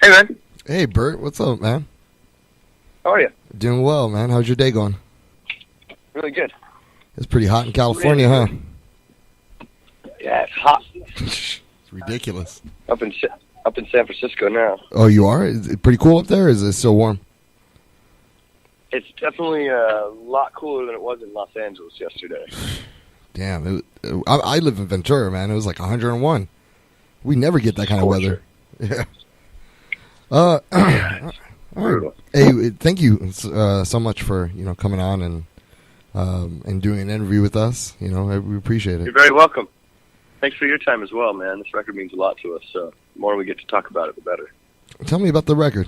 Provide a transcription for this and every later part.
Hey, man. Hey, Bert. What's up, man? How are you? Doing well, man. How's your day going? Really good. It's pretty hot in California, huh? Yeah, it's hot. It's ridiculous. Up in San Francisco now. Oh, you are? Is it pretty cool up there, or is it still warm? It's definitely a lot cooler than it was in Los Angeles yesterday. Damn. I live in Ventura, man. It was like 101. We never get that kind of weather. Yeah. All right. Hey, thank you so much for coming on and doing an interview with us. We appreciate it. You're very welcome. Thanks for your time as well, man. This record means a lot to us. So the more we get to talk about it, the better. Tell me about the record.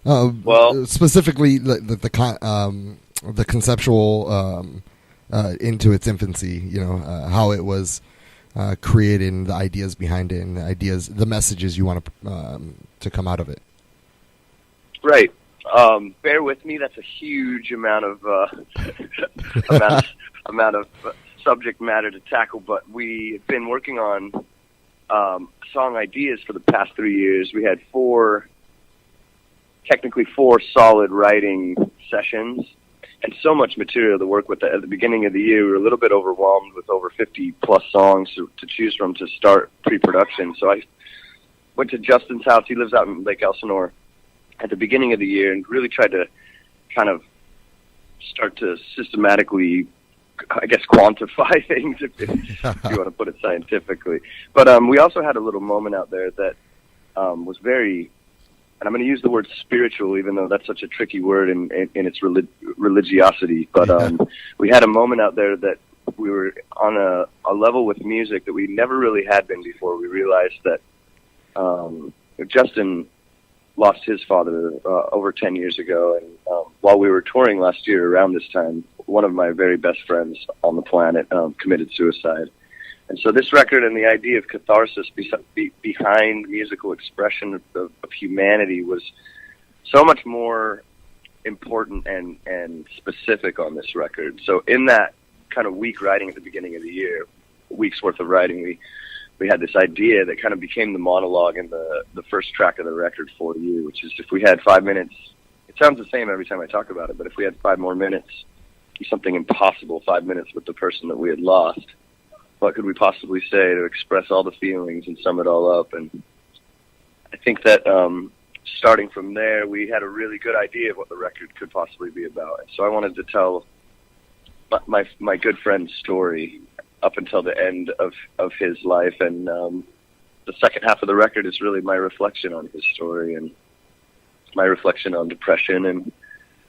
Well, specifically the conceptual into its infancy. How it was created, and the ideas behind it, and the messages you want to come out of it. Right. Bear with me. That's a huge amount of amount of subject matter to tackle. But we've been working on song ideas for the past 3 years. We had technically four solid writing sessions, and so much material to work with. At the beginning of the year, we were a little bit overwhelmed with over 50-plus songs to choose from to start pre-production. So I went to Justin's house. He lives out in Lake Elsinore at the beginning of the year and really tried to kind of start to systematically, I guess, quantify things, if you want to put it scientifically. But we also had a little moment out there that was very... And I'm going to use the word spiritual, even though that's such a tricky word in its religiosity. But we had a moment out there that we were on a level with music that we never really had been before. We realized that Justin lost his father over 10 years ago. And while we were touring last year around this time, one of my very best friends on the planet committed suicide. And so this record and the idea of catharsis behind musical expression of humanity was so much more important and specific on this record. So in that kind of week writing at the beginning of the year, a week's worth of writing, we had this idea that kind of became the monologue in the first track of the record, For You, which is if we had 5 minutes, it sounds the same every time I talk about it, but if we had 5 more minutes, something impossible, 5 minutes with the person that we had lost, what could we possibly say to express all the feelings and sum it all up? And I think that starting from there, we had a really good idea of what the record could possibly be about. And so I wanted to tell my good friend's story up until the end of his life. And the second half of the record is really my reflection on his story and my reflection on depression and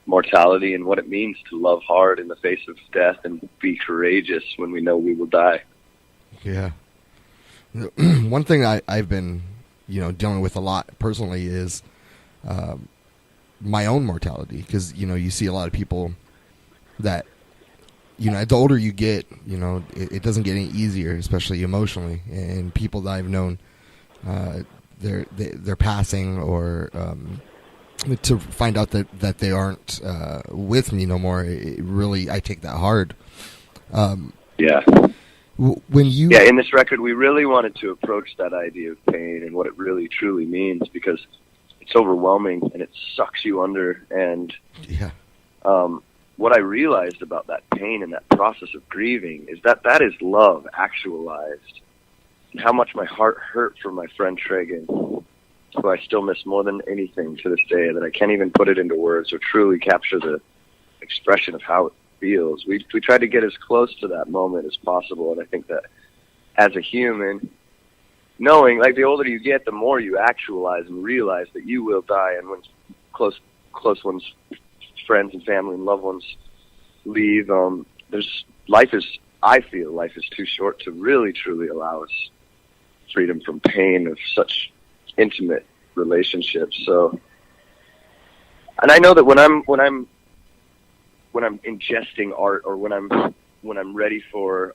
mortality and what it means to love hard in the face of death and be courageous when we know we will die. Yeah. One thing I've been, dealing with a lot personally is my own mortality. Because, you see a lot of people that, the older you get, it doesn't get any easier, especially emotionally. And people that I've known, they're passing or to find out that they aren't with me no more, I take that hard. Yeah. In this record, we really wanted to approach that idea of pain and what it really truly means, because it's overwhelming and it sucks you under. And what I realized about that pain and that process of grieving is that is love actualized. And how much my heart hurt for my friend Tragan, who I still miss more than anything to this day, that I can't even put it into words or truly capture the expression of how it feels. We tried to get as close to that moment as possible, and I think that as a human, knowing, like, the older you get, the more you actualize and realize that you will die, and when close ones, friends and family and loved ones leave, I feel life is too short to really truly allow us freedom from pain of such intimate relationships. So, and I know that when I'm ingesting art, or when I'm ready for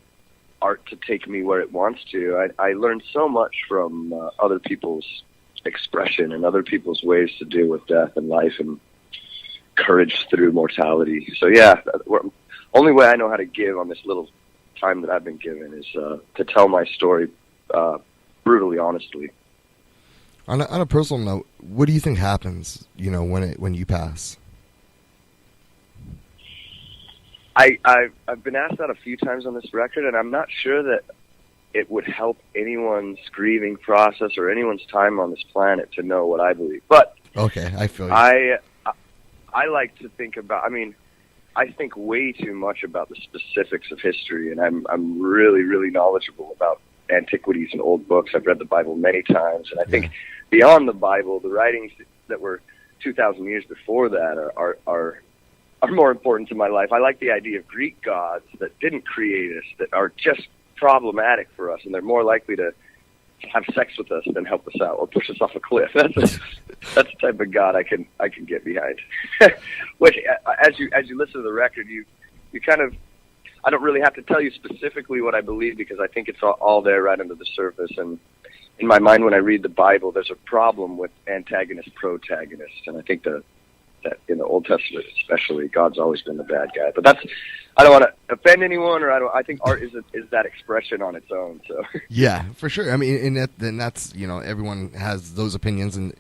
art to take me where it wants to, I learned so much from other people's expression and other people's ways to deal with death and life and courage through mortality. So only way I know how to give on this little time that I've been given is to tell my story brutally honestly. On a personal note, what do you think happens, when you pass? I've been asked that a few times on this record, and I'm not sure that it would help anyone's grieving process or anyone's time on this planet to know what I believe. But okay, I feel you. I like to think about. I mean, I think way too much about the specifics of history, and I'm really, really knowledgeable about antiquities and old books. I've read the Bible many times, and I think beyond the Bible, the writings that were 2,000 years before that are more important to my life. I like the idea of Greek gods that didn't create us, that are just problematic for us, and they're more likely to have sex with us than help us out or push us off a cliff. That's the type of God I can get behind. Which, as you listen to the record, you kind of, I don't really have to tell you specifically what I believe, because I think it's all there right under the surface. And in my mind, when I read the Bible, there's a problem with antagonist, protagonist, and I think that in the Old Testament especially, God's always been the bad guy. But I don't want to offend anyone, or I think art is that expression on its own. So yeah, for sure. I mean, and that's everyone has those opinions, and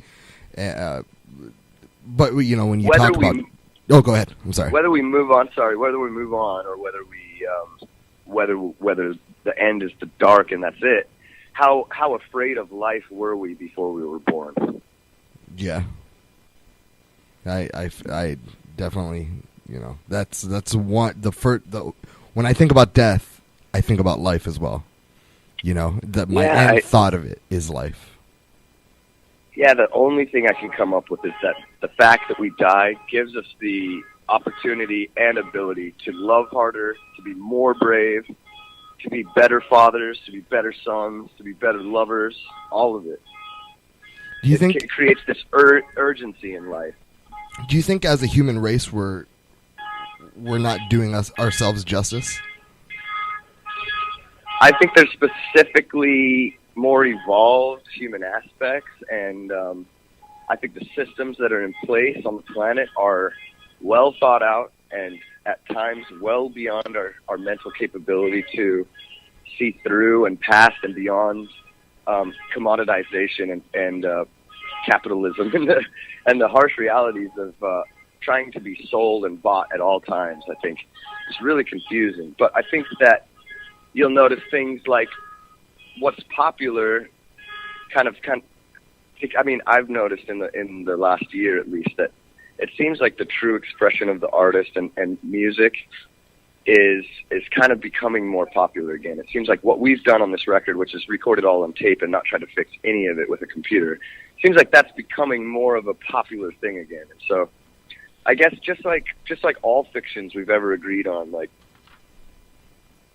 but when you talk about, go ahead. I'm sorry. Whether we move on, or whether the end is the dark and that's it. How afraid of life were we before we were born? Yeah. I definitely, that's one, when I think about death, I think about life as well. My end thought of it is life. Yeah, the only thing I can come up with is that the fact that we die gives us the opportunity and ability to love harder, to be more brave, to be better fathers, to be better sons, to be better lovers, all of it. Do you think it creates this urgency in life? Do you think as a human race we're not doing ourselves justice? I think there's specifically more evolved human aspects, and I think the systems that are in place on the planet are well thought out and at times well beyond our mental capability to see through and past and beyond commoditization and capitalism and the harsh realities of trying to be sold and bought at all times. I think it's really confusing. But I think that you'll notice things like what's popular I've noticed in the last year at least that it seems like the true expression of the artist and music is kind of becoming more popular again. It seems like what we've done on this record, which is recorded all on tape and not try to fix any of it with a computer, seems like that's becoming more of a popular thing again. And so I guess just like all fictions we've ever agreed on, like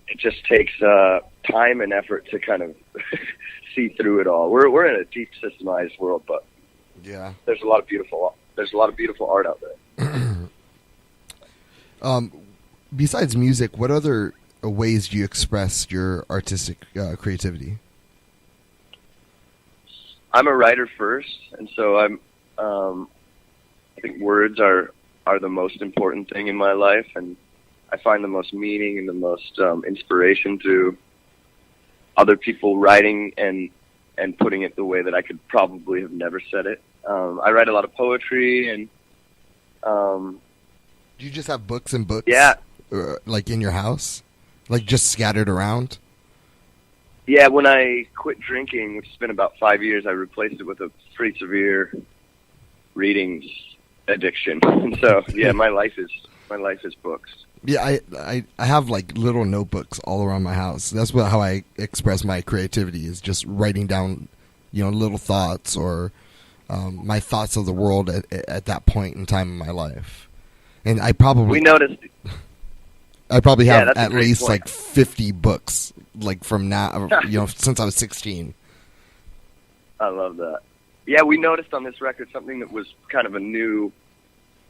it just takes time and effort to kind of see through it all. We're in a deep systemized world, but yeah, there's a lot of beautiful art out there. Besides music, what other ways do you express your artistic creativity? I'm a writer first, and so I think words are the most important thing in my life, and I find the most meaning and the most inspiration through other people writing and putting it the way that I could probably have never said it. I write a lot of poetry, and do you just have books and books? Yeah. Like in your house? Like just scattered around? Yeah, when I quit drinking, which has been about 5 years, I replaced it with a pretty severe reading addiction. And so, yeah, my life is books. Yeah, I have like little notebooks all around my house. That's how I express my creativity, is just writing down, little thoughts or my thoughts of the world at that point in time in my life. And I probably have at least like 50 books, like from now, since I was 16. I love that. Yeah, we noticed on this record something that was kind of a new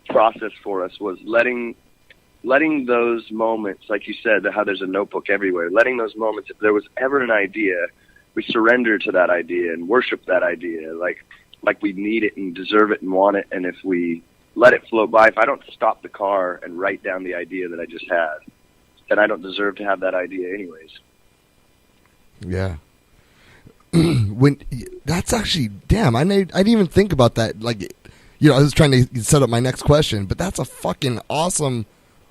process for us was letting those moments, like you said, how there's a notebook everywhere, letting those moments, if there was ever an idea, we surrender to that idea and worship that idea, like we need it and deserve it and want it. And if we let it flow by, if I don't stop the car and write down the idea that I just had, then I don't deserve to have that idea anyways. Yeah. when that's actually damn. I didn't even think about that. Like, you know, I was trying to set up my next question, but that's a fucking awesome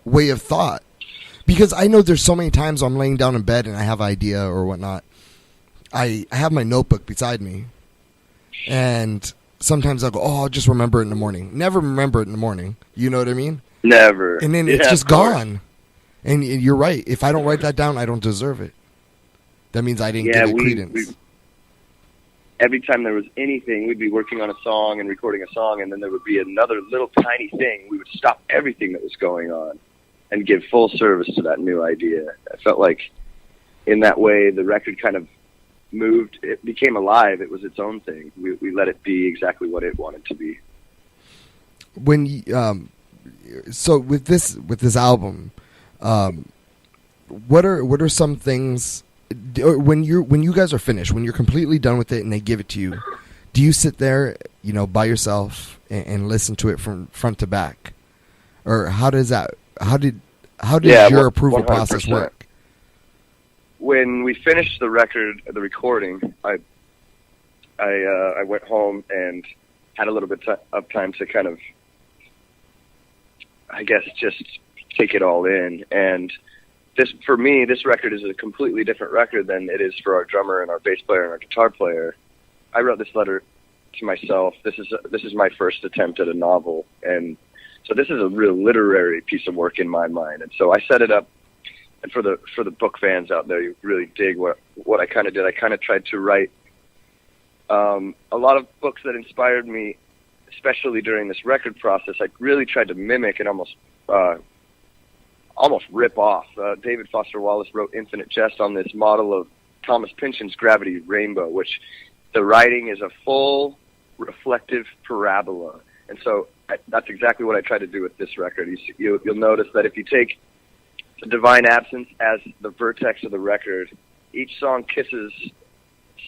way of thought. Because I know there's so many times I'm laying down in bed and I have an idea or whatnot. I have my notebook beside me, and sometimes I'll go, oh, I'll just remember it in the morning. Never remember it in the morning. You know what I mean? Never. And then it's just gone. And you're right. If I don't write that down, I don't deserve it. That means I didn't give it credence. Every time there was anything, we'd be working on a song and recording a song, and then there would be another little tiny thing. We would stop everything that was going on and give full service to that new idea. I felt like in that way the record kind of moved. It became alive. It was its own thing. We let it be exactly what it wanted to be. When you, so with this album, what are some things when you guys are finished, when you're completely done with it and they give it to you, do you sit there, you know, by yourself and listen to it from front to back, or how did your approval 100%. Process work? When we finished the record, the recording, I went home and had a little bit of time to kind of, I guess, just take it all in. And for me, this record is a completely different record than it is for our drummer and our bass player and our guitar player. I wrote this letter to myself. This is my first attempt at a novel, and so this is a real literary piece of work in my mind. And so I set it up, and for the book fans out there, you really dig what I kind of did. I kind of tried to write a lot of books that inspired me, especially during this record process. I really tried to mimic and almost rip off. David Foster Wallace wrote Infinite Jest on this model of Thomas Pynchon's Gravity Rainbow, which the writing is a full reflective parabola. And so that's exactly what I try to do with this record. You'll notice that if you take the Divine Absence as the vertex of the record, each song kisses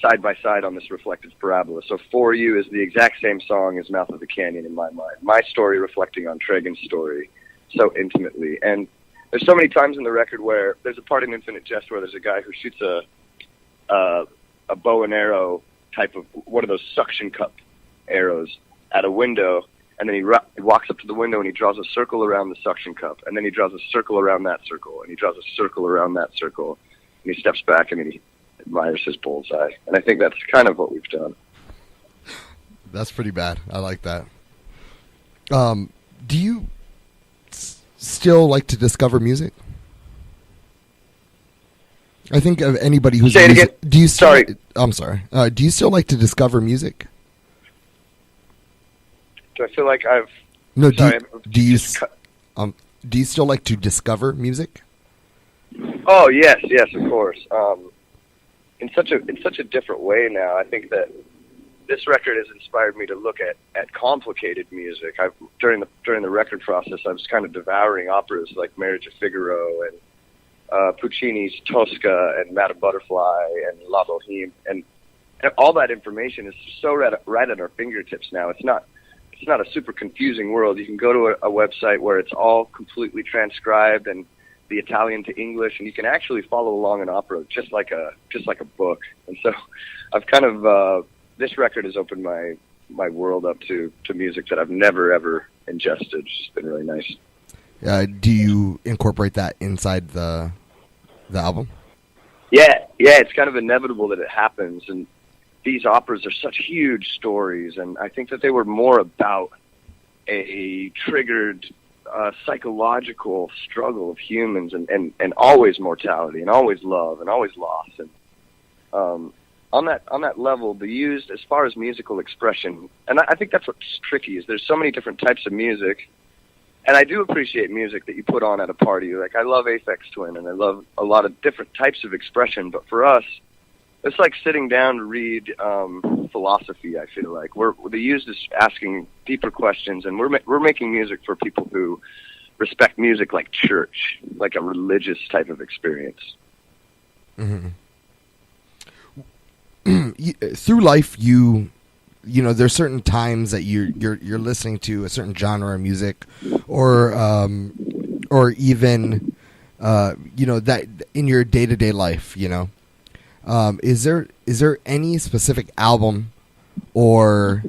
side by side on this reflective parabola. So For You is the exact same song as Mouth of the Canyon in my mind. My story reflecting on Tragan's story so intimately. And there's so many times in the record where there's a part in Infinite Jest where there's a guy who shoots a bow and arrow type of one of those suction cup arrows at a window, and then he walks up to the window and he draws a circle around the suction cup, and then he draws a circle around that circle, and he draws a circle around that circle, and he steps back and he admires his bullseye. And I think that's kind of what we've done. That's pretty bad. I like that. Do you still like to discover music? I think of anybody who's... Say it again. Do you still, sorry. I'm sorry. Do you still like to discover music? Do I feel like I've... No, do you still like to discover music? Oh, yes, of course. In such a different way now. I think that this record has inspired me to look at complicated music. During the record process, I was kind of devouring operas like Marriage of Figaro and Puccini's Tosca and Madame Butterfly and La Boheme, and all that information is so right at our fingertips now. It's not a super confusing world. You can go to a website where it's all completely transcribed and the Italian to English, and you can actually follow along an opera just like a book. And so I've kind of this record has opened my world up to music that I've never ever ingested. It's just been really nice. Do you incorporate that inside the album? Yeah, it's kind of inevitable that it happens, and these operas are such huge stories, and I think that they were more about a triggered psychological struggle of humans, and always mortality, and always love, and always loss. And on that level, the used as far as musical expression, and I think that's what's tricky, is there's so many different types of music. And I do appreciate music that you put on at a party. Like, I love Aphex Twin, and I love a lot of different types of expression. But for us, it's like sitting down to read philosophy, I feel like. The used is asking deeper questions, and we're making music for people who respect music like church, like a religious type of experience. Mm-hmm. Through life, you know, there's certain times that you're listening to a certain genre of music, or even you know, that in your day-to-day life, you know, is there is there any specific album or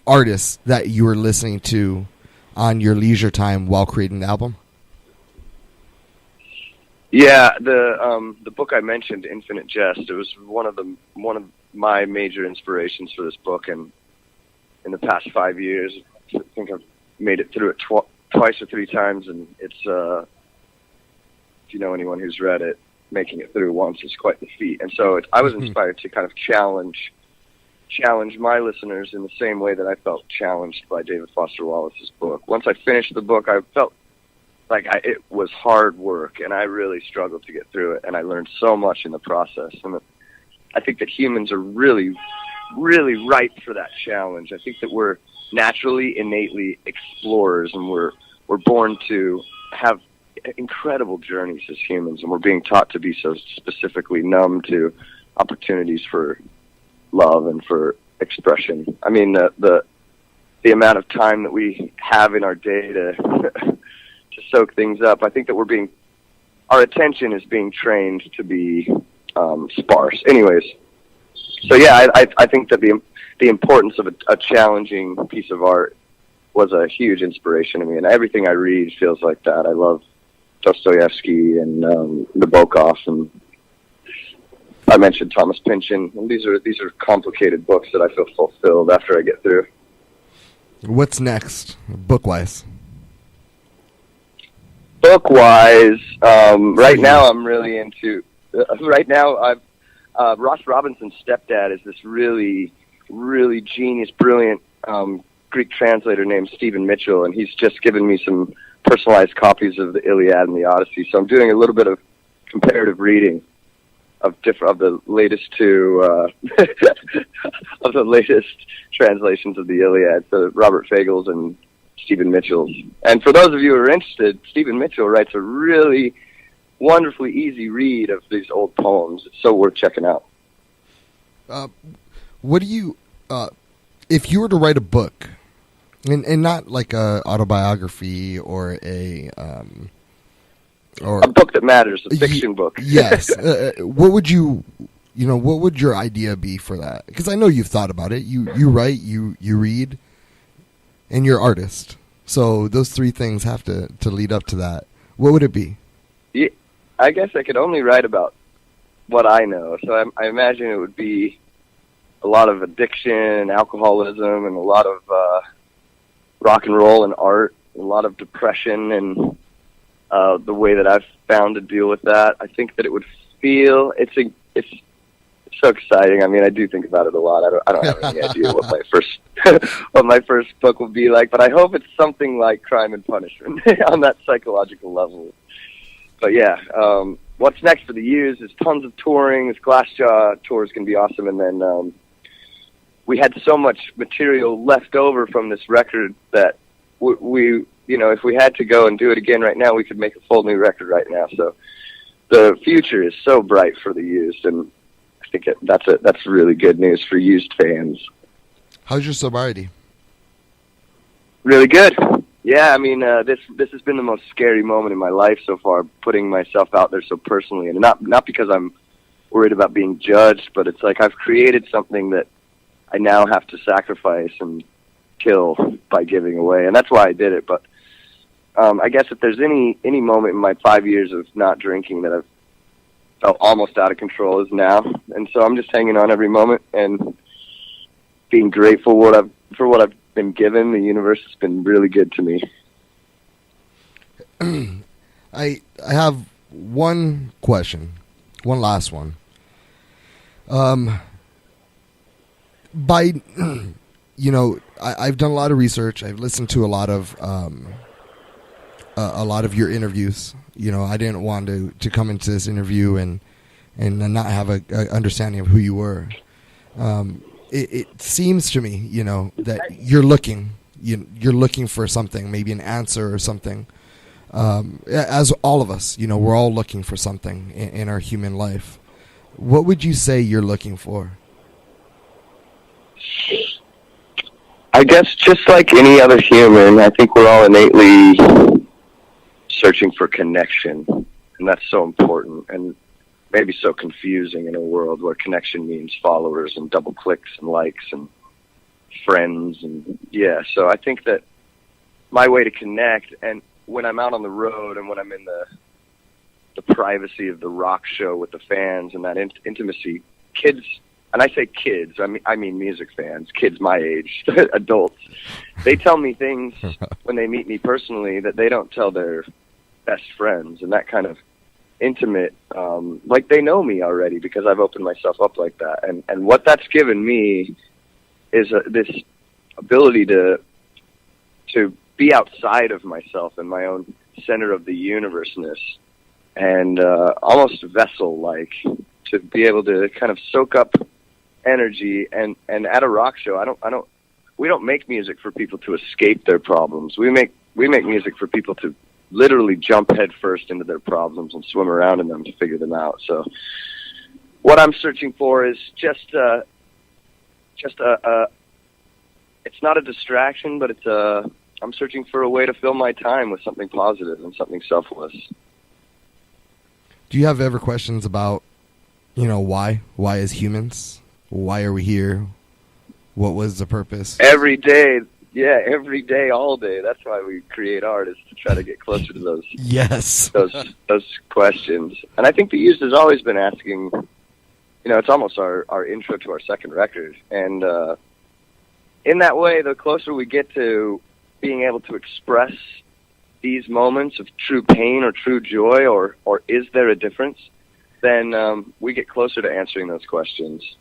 artist that you were listening to on your leisure time while creating the album? Yeah, the book I mentioned, Infinite Jest, it was one of my major inspirations for this book, and in the past 5 years, I think I've made it through it twice or three times, and it's if you know anyone who's read it, making it through once is quite the feat. And so I was inspired to kind of challenge my listeners in the same way that I felt challenged by David Foster Wallace's book. Once I finished the book, I felt like it was hard work, and I really struggled to get through it, and I learned so much in the process. And I think that humans are really, really ripe for that challenge. I think that we're naturally, innately explorers, and we're born to have incredible journeys as humans, and we're being taught to be so specifically numb to opportunities for love and for expression. I mean, the amount of time that we have in our day to soak things up, I think that our attention is being trained to be sparse. Anyways, so yeah, I think that the importance of a challenging piece of art was a huge inspiration to me, and everything I read feels like that. I love Dostoevsky and Nabokov, and I mentioned Thomas Pynchon, and these are complicated books that I feel fulfilled after I get through. What's next, book-wise? Book-wise, right now I'm really into. Right now, Ross Robinson's stepdad is this really, really genius, brilliant Greek translator named Stephen Mitchell, and he's just given me some personalized copies of the Iliad and the Odyssey. So I'm doing a little bit of comparative reading of the latest two of the latest translations of the Iliad, so Robert Fagel's and Stephen Mitchell's. And for those of you who are interested, Stephen Mitchell writes a really wonderfully easy read of these old poems. It's so worth checking out. What do you, if you were to write a book, and not like a autobiography or a book that matters, a fiction book. Yes. What would what would your idea be for that? Because I know you've thought about it. You write, you read, and you're an artist. So those three things have to lead up to that. What would it be? Yeah, I guess I could only write about what I know. So I imagine it would be a lot of addiction, alcoholism, and a lot of rock and roll and art, a lot of depression, and the way that I've found to deal with that. I think that it would feel it's so exciting. I mean, I do think about it a lot. I don't have any idea what my first book will be like, but I hope it's something like Crime and Punishment on that psychological level. But yeah, what's next for the Used is tons of touring. This Glassjaw tour is going to be awesome, and then we had so much material left over from this record that we if we had to go and do it again right now, we could make a full new record right now. So the future is so bright for the Used, and I think that's really good news for Used fans. How's your sobriety? Really good. Yeah, I mean, this has been the most scary moment in my life so far, putting myself out there so personally, and not because I'm worried about being judged, but it's like I've created something that I now have to sacrifice and kill by giving away, and that's why I did it. But I guess if there's any moment in my 5 years of not drinking that I've felt almost out of control is now, and so I'm just hanging on every moment and being grateful for what I've been given. The universe has been really good to me. I have one question, one last one. I've done a lot of research. I've listened to a lot of your interviews. I didn't want to come into this interview and not have a understanding of who you were. It seems to me, that you're looking for something, maybe an answer or something. As all of us, we're all looking for something in our human life. What would you say you're looking for? I guess just like any other human, I think we're all innately searching for connection, and that's so important. And maybe so confusing in a world where connection means followers and double clicks and likes and friends. And yeah, so I think that my way to connect, and when I'm out on the road and when I'm in the privacy of the rock show with the fans and that intimacy, kids, and I say kids, I mean music fans, kids my age, adults, they tell me things when they meet me personally that they don't tell their best friends, and that kind of intimate, like they know me already because I've opened myself up like that. And what that's given me is this ability to be outside of myself and my own center of the universeness, and almost vessel-like, to be able to kind of soak up energy. And at a rock show, we don't make music for people to escape their problems. We make music for people to literally jump headfirst into their problems and swim around in them to figure them out. So what I'm searching for is just a it's not a distraction, but I'm searching for a way to fill my time with something positive and something selfless. Do you have ever questions about, why? Why as humans? Why are we here? What was the purpose? Every day. Yeah, every day, all day. That's why we create art, is to try to get closer to those yes those questions. And I think the Used has always been asking, it's almost our intro to our second record. And in that way, the closer we get to being able to express these moments of true pain or true joy, or is there a difference, then we get closer to answering those questions.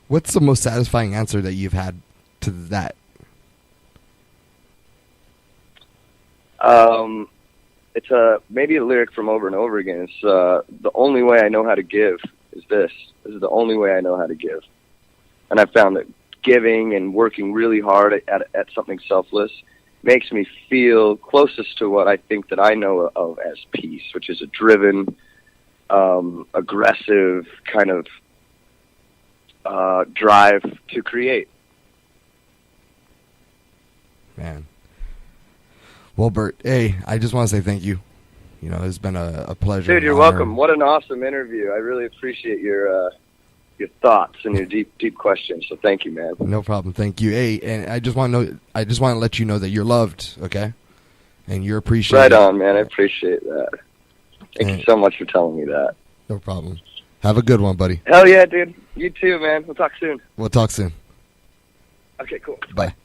What's the most satisfying answer that you've had to that? It's maybe a lyric from Over and Over Again. It's the only way I know how to give is this. This is the only way I know how to give. And I've found that giving and working really hard at something selfless makes me feel closest to what I think that I know of as peace, which is a driven, aggressive kind of drive to create. Man. Well, Bert, hey, I just want to say thank you. It's been a pleasure. Dude, you're welcome. What an awesome interview. I really appreciate your thoughts and your deep questions. So thank you, man. No problem. Thank you. Hey, and I just want to let you know that you're loved, okay? And you're appreciated. Right on, man. I appreciate that. Thank you so much for telling me that. No problem. Have a good one, buddy. Hell yeah, dude. You too, man. We'll talk soon. We'll talk soon. Okay, cool. Bye.